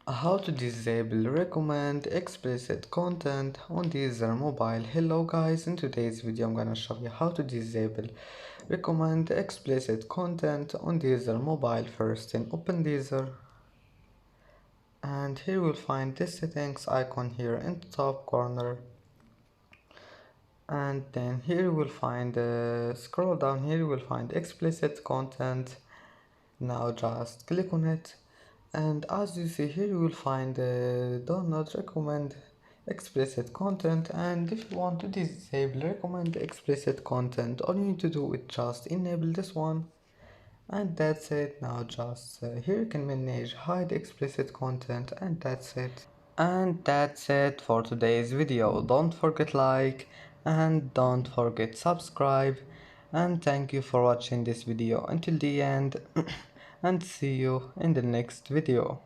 How to disable recommend explicit content on Deezer mobile. Hello guys, in today's video I'm gonna show you how to disable recommend explicit content on Deezer mobile. First, then open Deezer, and here you will find this settings icon here in the top corner, and then here you will find scroll down, here you will find explicit content. Now just click on it, and as you see here you will find do not recommend explicit content. And if you want to disable recommend explicit content, all you need to do is just enable this one, and that's it. Now just here you can manage hide explicit content, and that's it. And that's it for today's video. Don't forget like and don't forget subscribe, and thank you for watching this video until the end and see you in the next video.